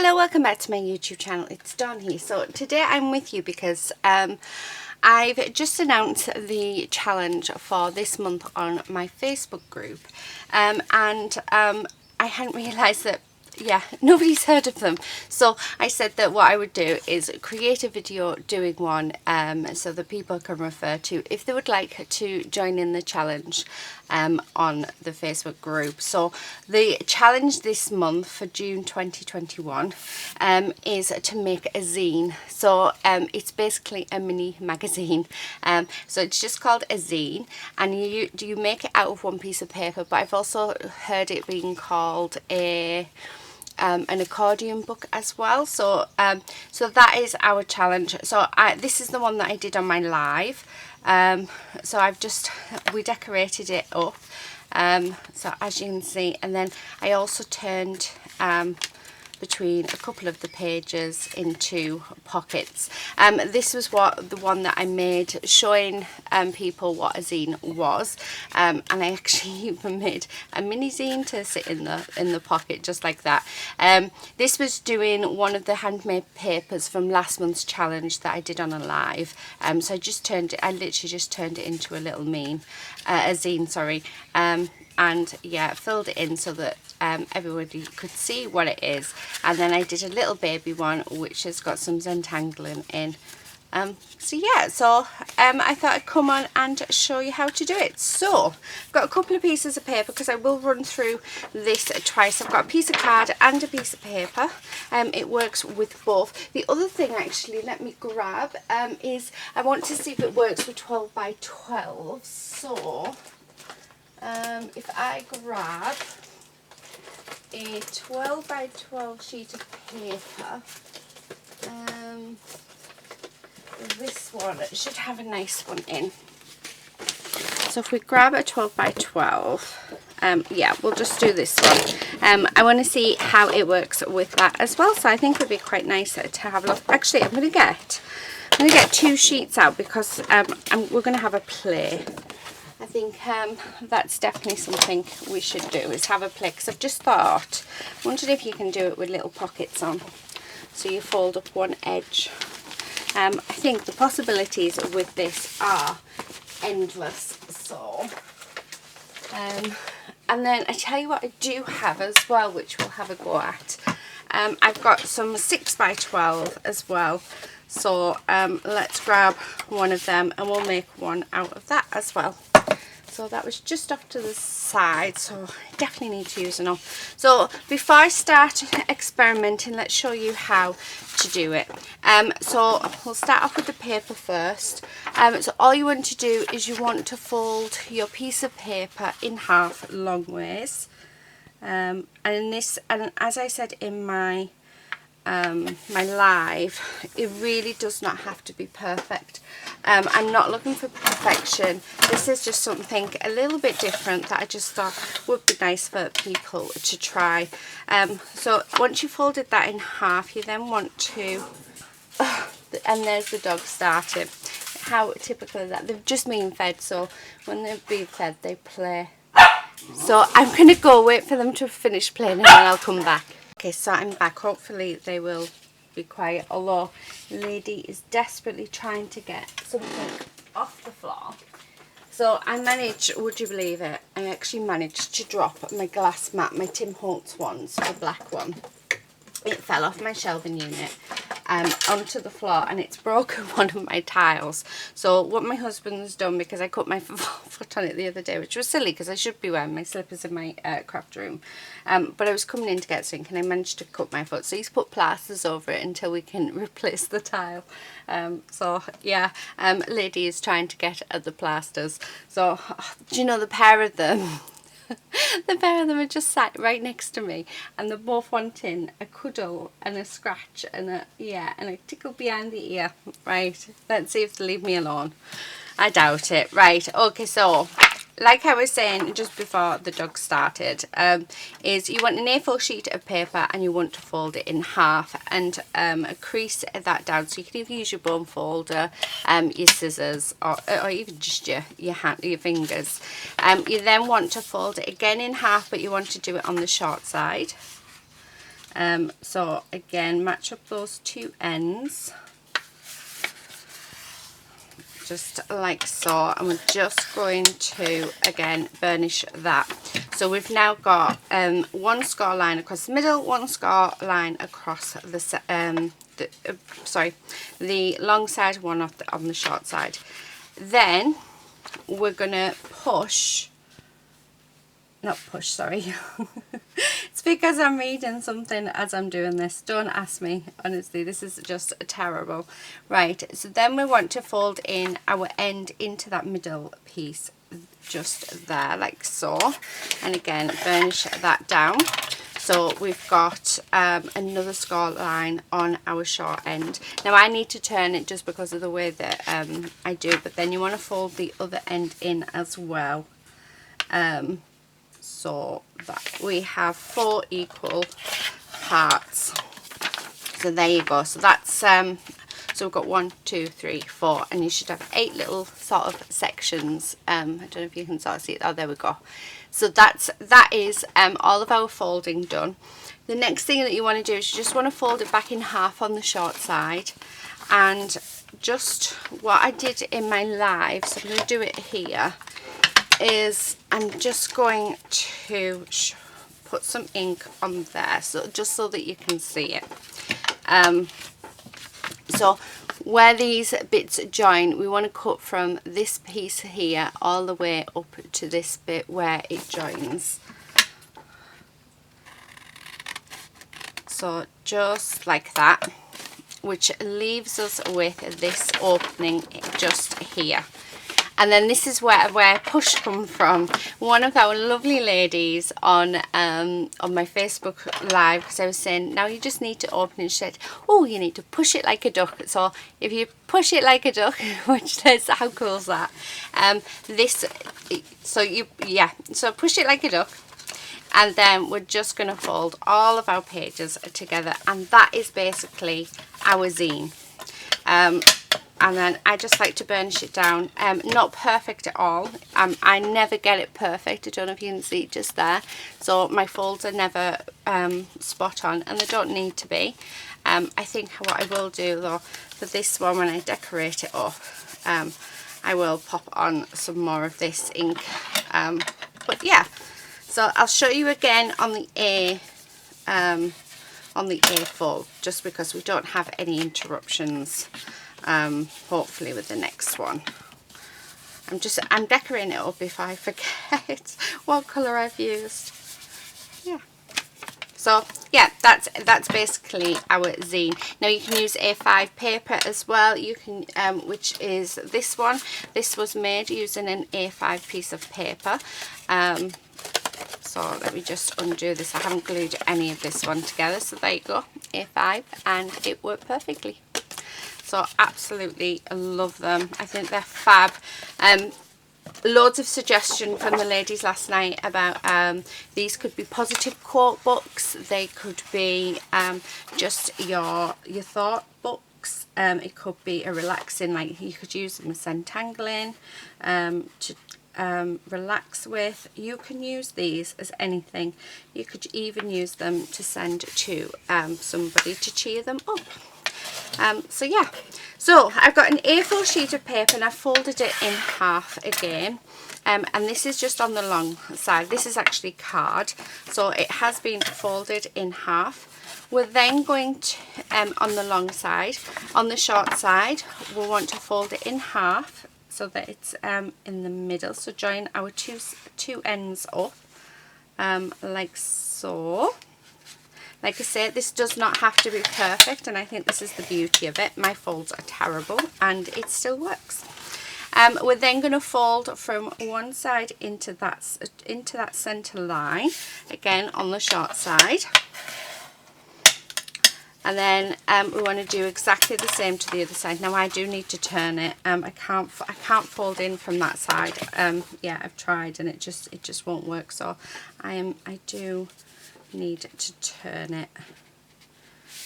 Hello, welcome back to my YouTube channel. It's Dawn here. So today I'm with you because I've just announced the challenge for this month on my Facebook group, and I hadn't realised that nobody's heard of them. So I said that what I would do is create a video doing one so that people can refer to if they would like to join in the challenge on the Facebook group. So the challenge this month for June 2021 is to make a zine. So it's basically a mini magazine. So it's just called a zine, and you make it out of one piece of paper, but I've also heard it being called an accordion book as well. So so that is our challenge. So this is the one that I did on my live. So we decorated it up, so as you can see, and then I also turned between a couple of the pages into pockets. This was the one that I made showing people what a zine was, and I actually even made a mini zine to sit in the pocket just like that. This was doing one of the handmade papers from last month's challenge that I did on a live. So I literally just turned it into a little a zine, sorry. And yeah, filled it in so that everybody could see what it is. And then I did a little baby one which has got some Zentangling in. So yeah, I thought I'd come on and show you how to do it. So I've got a couple of pieces of paper because I will run through this twice. I've got a piece of card and a piece of paper. It works with both. The other thing actually, let me grab, is I want to see if it works with 12 by 12. So if I grab a 12 by 12 sheet of paper, this one should have a nice one in. So if we grab a 12 by 12, yeah, we'll just do this one. I want to see how it works with that as well, so I think it would be quite nice to have a look. Actually, I'm going to get 2 sheets out because we're going to have a play. I think that's definitely something we should do, is have a play, because I've just wondered if you can do it with little pockets on. So you fold up one edge. I think the possibilities with this are endless. So, and then I tell you what I do have as well, which we'll have a go at. I've got some 6 by 12 as well. So let's grab one of them and we'll make one out of that as well. So that was just off to the side, so I definitely need to use enough. So before I start experimenting, let's show you how to do it. So we'll start off with the paper first. So all you want to do is you want to fold your piece of paper in half long ways. And as I said in my live, it really does not have to be perfect. I'm not looking for perfection. This is just something a little bit different that I just thought would be nice for people to try. So once you folded that in half, you then want to and there's the dog started. How typical is that? They've just been fed, so when they've been fed they play. So I'm gonna go wait for them to finish playing and then I'll come back. Okay, so I'm back. Hopefully they will be quiet, although Lady is desperately trying to get something off the floor. So I managed, would you believe it, I actually managed to drop my glass mat, my Tim Holtz ones, the black one. It fell off my shelving unit onto the floor, and it's broken one of my tiles. So what my husband's done, because I cut my foot on it the other day, which was silly because I should be wearing my slippers in my craft room, but I was coming in to get something and I managed to cut my foot. So he's put plasters over it until we can replace the tile. So yeah, Lady is trying to get at the plasters. So do you know, the pair of them the pair of them are just sat right next to me, and they're both wanting a cuddle and a scratch and a tickle behind the ear. Right, let's see if they leave me alone. I doubt it. Right, okay, so like I was saying just before the dog started, is you want an A4 sheet of paper and you want to fold it in half and crease that down. So you can either use your bone folder, your scissors, or even just your fingers. You then want to fold it again in half, but you want to do it on the short side. So again, match up those two ends just like so, and we're just going to again burnish that. So we've now got one score line across the middle, one score line across the the long side, one on the short side. Then we're gonna sorry. It's because I'm reading something as I'm doing this. Don't ask me, honestly, this is just terrible. Right, so then we want to fold in our end into that middle piece just there, like so, and again burnish that down. So we've got another score line on our short end. Now I need to turn it just because of the way that I do, but then you want to fold the other end in as well. So that we have 4 equal parts. So there you go. So that's so we've got 1, 2, 3, 4, and you should have 8 little sort of sections. I don't know if you can sort of see it. Oh, there we go. So that is all of our folding done. The next thing that you want to do is you just want to fold it back in half on the short side, and just what I did in my live, so I'm going to do it here, is I'm just going to put some ink on there, so just so that you can see it. So where these bits join, we want to cut from this piece here all the way up to this bit where it joins. So just like that, which leaves us with this opening just here. And then this is where push comes from. One of our lovely ladies on my Facebook Live, because I was saying, now you just need to open it. She said, oh, you need to push it like a duck. So if you push it like a duck, which says, how cool is that? So push it like a duck. And then we're just going to fold all of our pages together. And that is basically our zine. And then I just like to burnish it down. Not perfect at all. I never get it perfect. I don't know if you can see it just there. So my folds are never spot on, and they don't need to be. I think what I will do though for this one, when I decorate it up, I will pop on some more of this ink. But yeah, so I'll show you again on the A fold, just because we don't have any interruptions. Hopefully with the next one. I'm decorating it up if I forget what colour I've used. Yeah. So yeah, that's basically our zine. Now you can use A5 paper as well. You can, which is this one. This was made using an A5 piece of paper. So let me just undo this. I haven't glued any of this one together. So there you go, A5, and it worked perfectly. So absolutely love them. I think they're fab. Loads of suggestion from the ladies last night about these could be positive quote books. They could be just your thought books. It could be a relaxing, like you could use them as centangling to relax with. You can use these as anything. You could even use them to send to somebody to cheer them up. So yeah, so I've got an A4 sheet of paper and I've folded it in half again, and this is just on the long side. This is actually card, so it has been folded in half. We're then going to, on the long side, on the short side, we'll want to fold it in half so that it's in the middle. So join our two ends up, like so. Like I say, this does not have to be perfect, and I think this is the beauty of it. My folds are terrible and it still works. We're then going to fold from one side into that centre line, again on the short side. And then we want to do exactly the same to the other side. Now I do need to turn it. I can't fold in from that side. Yeah, I've tried and it just won't work. So I do need to turn it.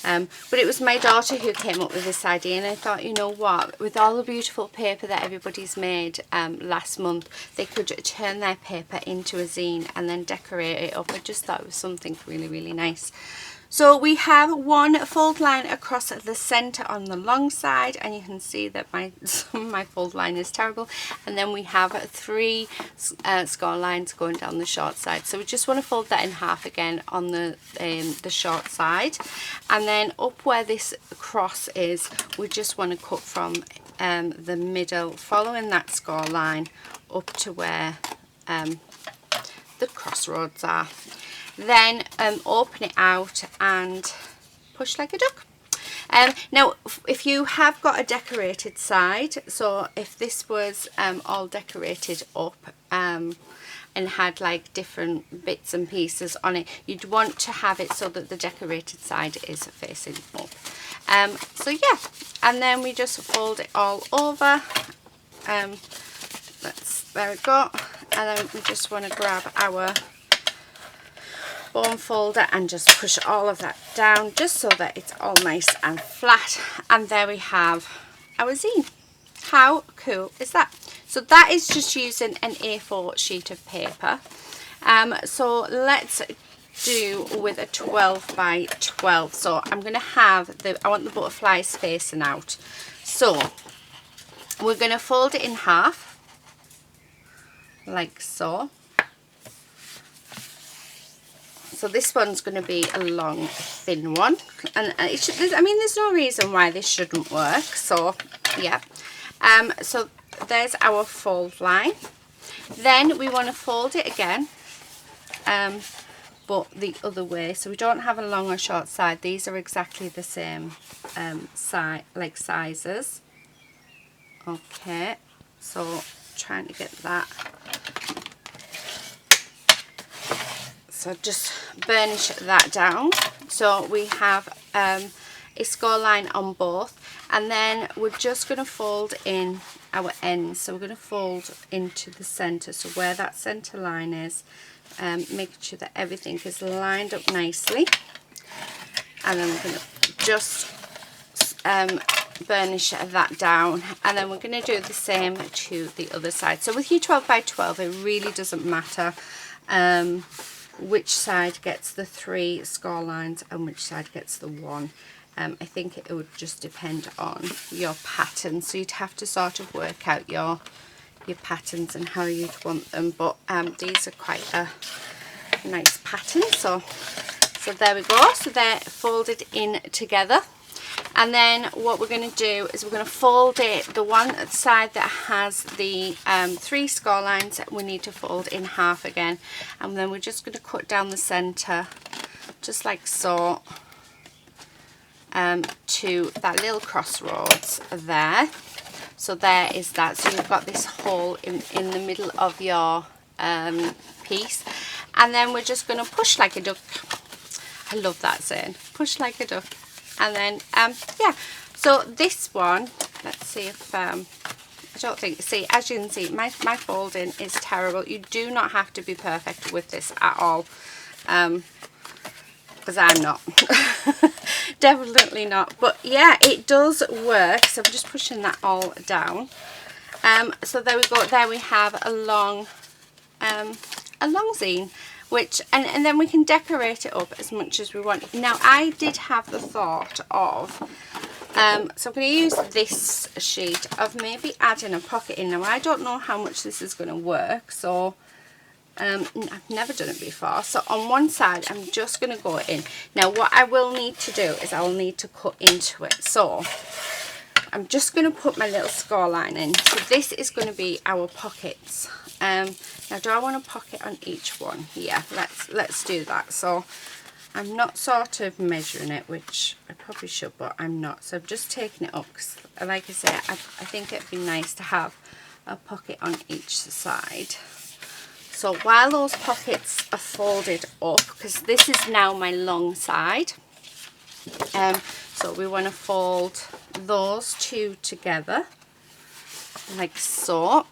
But it was my daughter who came up with this idea, and I thought, you know what, with all the beautiful paper that everybody's made last month, they could turn their paper into a zine and then decorate it up. I just thought it was something really, really nice. So we have one fold line across the center on the long side, and you can see that my fold line is terrible. And then we have 3 score lines going down the short side. So we just want to fold that in half again on the short side, and then up where this cross is, we just want to cut from the middle, following that score line up to where the crossroads are. Then open it out and push like a duck. Now if you have got a decorated side, so if this was all decorated up and had like different bits and pieces on it, you'd want to have it so that the decorated side is facing up. So yeah, and then we just fold it all over. There we go. And then we just want to grab our bone folder and just push all of that down just so that it's all nice and flat. And there we have our zine. How cool is that? So that is just using an A4 sheet of paper. So let's do with a 12 by 12. So I'm going to have I want the butterflies facing out. So we're going to fold it in half like so. So this one's going to be a long, thin one, and it should, I mean, there's no reason why this shouldn't work. So yeah, so there's our fold line. Then we want to fold it again, but the other way. So we don't have a long or short side. These are exactly the same sizes. Okay, so trying to get that. So just burnish that down. So we have a score line on both, and then we're just going to fold in our ends. So we're going to fold into the center, so where that center line is, making sure that everything is lined up nicely. And then we're going to just burnish that down, and then we're going to do the same to the other side. So with your 12 by 12, it really doesn't matter which side gets the 3 score lines and which side gets the 1. I think it would just depend on your pattern, so you'd have to sort of work out your patterns and how you'd want them. But these are quite a nice pattern. So there we go. So they're folded in together. And then what we're going to do is we're going to fold it, the one side that has the 3 score lines, we need to fold in half again. And then we're just going to cut down the centre, just like so, to that little crossroads there. So there is that. So you've got this hole in the middle of your piece. And then we're just going to push like a duck. I love that saying, push like a duck. And then yeah, so this one, let's see if I don't think, see, as you can see, my folding is terrible. You do not have to be perfect with this at all, because I'm not. Definitely not. But yeah, it does work. So I'm just pushing that all down. So there we go. There we have a long zine, which and then we can decorate it up as much as we want. Now I did have the thought of so I'm going to use this sheet of maybe adding a pocket in. Now I don't know how much this is going to work, so I've never done it before. So on one side I'm just going to go in. Now what I will need to do is I will need to cut into it. So I'm just going to put my little score line in. So this is going to be our pockets. Now do I want a pocket on each one? Yeah, let's do that. So I'm not sort of measuring it, which I probably should, but I'm not. So I'm just taking it up because, like I say, I think it'd be nice to have a pocket on each side. So while those pockets are folded up, because this is now my long side, so we want to fold those 2 together like so.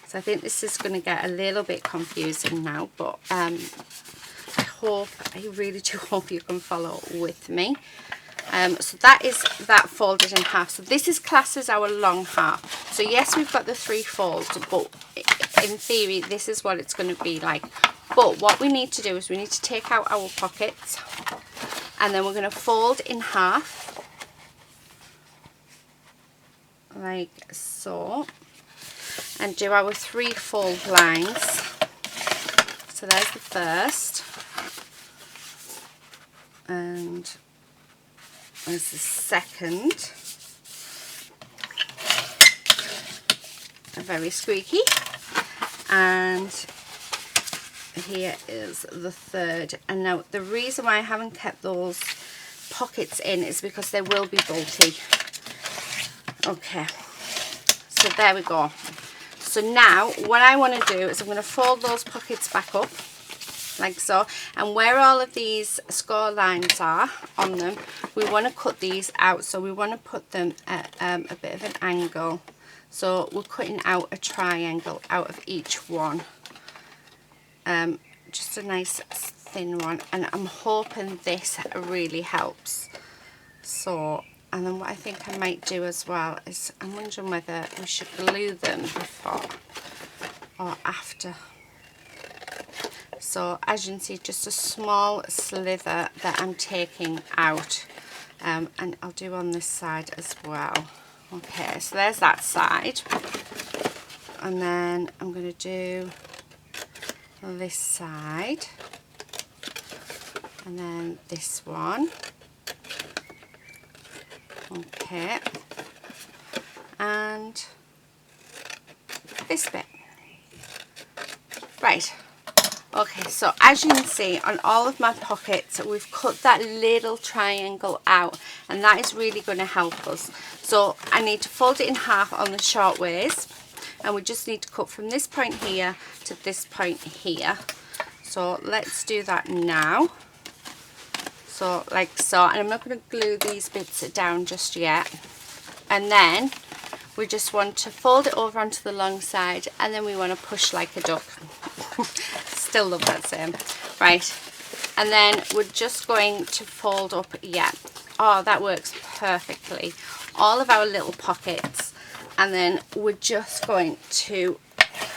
So I think this is going to get a little bit confusing now, but I really do hope you can follow with me. So that is that folded in half. So this is classed as our long half. So yes, we've got the 3 folds, but in theory this is what it's going to be like But what we need to do is we need to take out our pockets, and then we're going to fold in half like so, and do our 3 fold lines. So there's the first, and there's the second. Very squeaky. And here is the third. And now the reason why I haven't kept those pockets in is because they will be bulky. Okay, so there we go. So now what I want to do is I'm going to fold those pockets back up like so, and where all of these score lines are on them, we want to cut these out. So we want to put them at a bit of an angle. So we're cutting out a triangle out of each one, just a nice thin one, and I'm hoping this really helps. So, and then what I think I might do as well is I'm wondering whether we should glue them before or after. So as you can see, just a small slither that I'm taking out, and I'll do on this side as well. Okay, so there's that side, and then I'm going to do this side, and then this one. Okay, and this bit. Right. Okay, so as you can see on all of my pockets, we've cut that little triangle out, and that is really going to help us. So I need to fold it in half on the short ways, and we just need to cut from this point here to this point here. So let's do that now. So like so, and I'm not going to glue these bits down just yet. And then we just want to fold it over onto the long side, and then we want to push like a duck. Still love that saying. Right, and then we're just going to fold up, yeah, oh, that works perfectly, all of our little pockets, and then we're just going to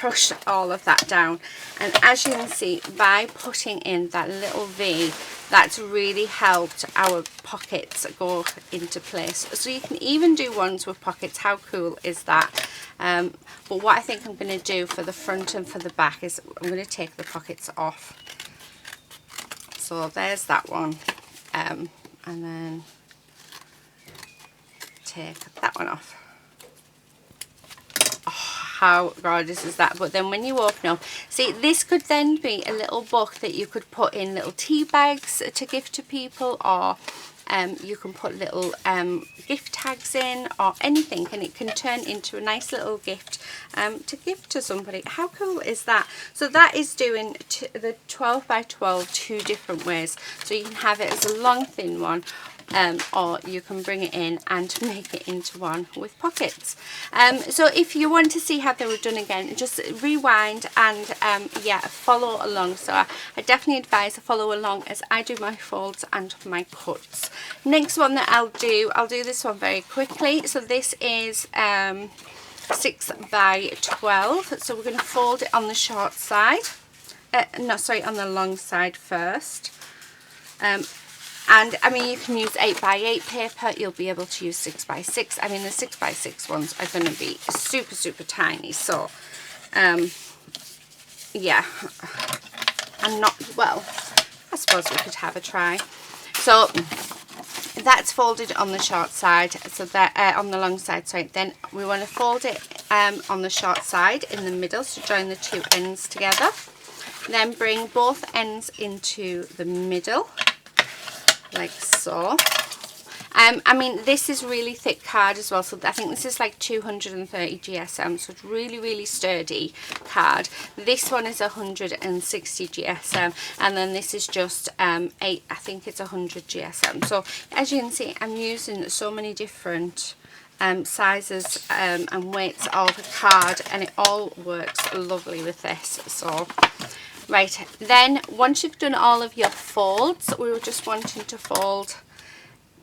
push all of that down. And as you can see, by putting in that little V, that's really helped our pockets go into place. So you can even do ones with pockets. How cool is that? But what I think I'm going to do for the front and for the back is I'm going to take the pockets off. So there's that one, and then take that one off. How gorgeous is that? But then when you open up, see, this could then be a little book that you could put in little tea bags to gift to people, or you can put little gift tags in or anything, and it can turn into a nice little gift to give to somebody. How cool is that? So that is doing the 12 by 12 2 different ways. So you can have it as a long thin one, or you can bring it in and make it into one with pockets. So if you want to see how they were done again, just rewind and yeah, follow along. So I definitely advise to follow along as I do my folds and my cuts. Next one that I'll do this one very quickly. So this is 6 by 12. So we're going to fold it on the short side, no, sorry, on the long side first. And I mean, you can use 8 by 8 paper, you'll be able to use 6 by 6. I mean, the 6 by 6 ones are going to be super, super tiny. So, yeah, I'm not, well, I suppose we could have a try. So that's folded on the short side, so that on the long side, sorry. Then we want to fold it on the short side in the middle, so join the 2 ends together. Then bring both ends into the middle, like so. I mean, this is really thick card as well, so I think this is like 230 GSM, so it's really, really sturdy card. This one is 160 GSM, and then this is just 8, I think it's 100 GSM. So as you can see, I'm using so many different sizes and weights of the card, and it all works lovely with this. So right, then once you've done all of your folds, we were just wanting to fold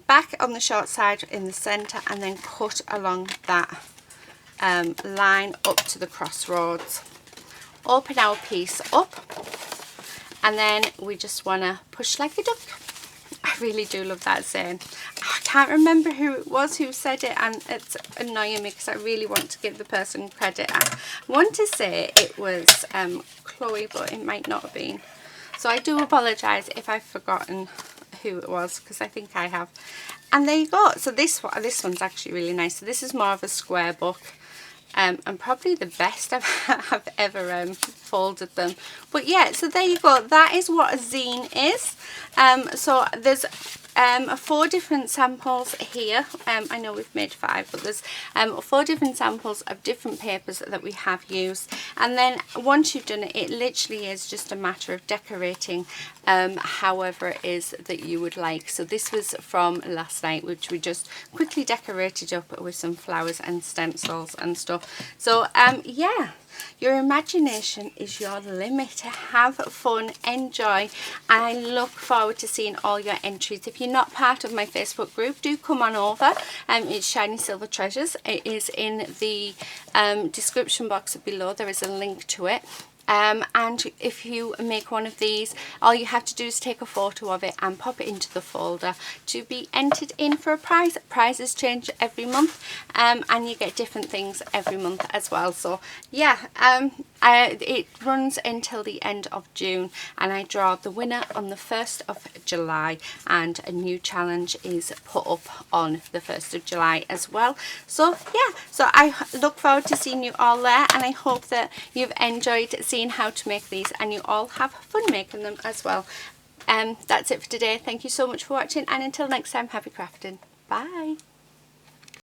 back on the short side in the center, and then cut along that line up to the crossroads. Open our piece up, and then we just want to push like a duck. I really do love that saying. I can't remember who it was who said it, and it's annoying me because I really want to give the person credit. I want to say it was Chloe, but it might not have been. So I do apologise if I've forgotten who it was, because I think I have. And there you go. So this one's actually really nice. So this is more of a square book. And probably the best I've ever folded them. But yeah, so there you go. That is what a zine is. So there's 4 different samples here. I know we've made 5, but there's 4 different samples of different papers that we have used. And then once you've done it, it literally is just a matter of decorating however it is that you would like. So this was from last night, which we just quickly decorated up with some flowers and stencils and stuff. So yeah, your imagination is your limit. Have fun, enjoy. I look forward to seeing all your entries. If you're not part of my Facebook group, do come on over. It's Shiny Silver Treasures. It is in the description box below. There is a link to it. And if you make one of these, all you have to do is take a photo of it and pop it into the folder to be entered in for a prize. Prizes change every month, and you get different things every month as well. So yeah, it runs until the end of June, and I draw the winner on the 1st of July, and a new challenge is put up on the 1st of July as well. So yeah, so I look forward to seeing you all there, and I hope that you've enjoyed seeing how to make these and you all have fun making them as well. That's it for today. Thank you so much for watching, and until next time, happy crafting. Bye.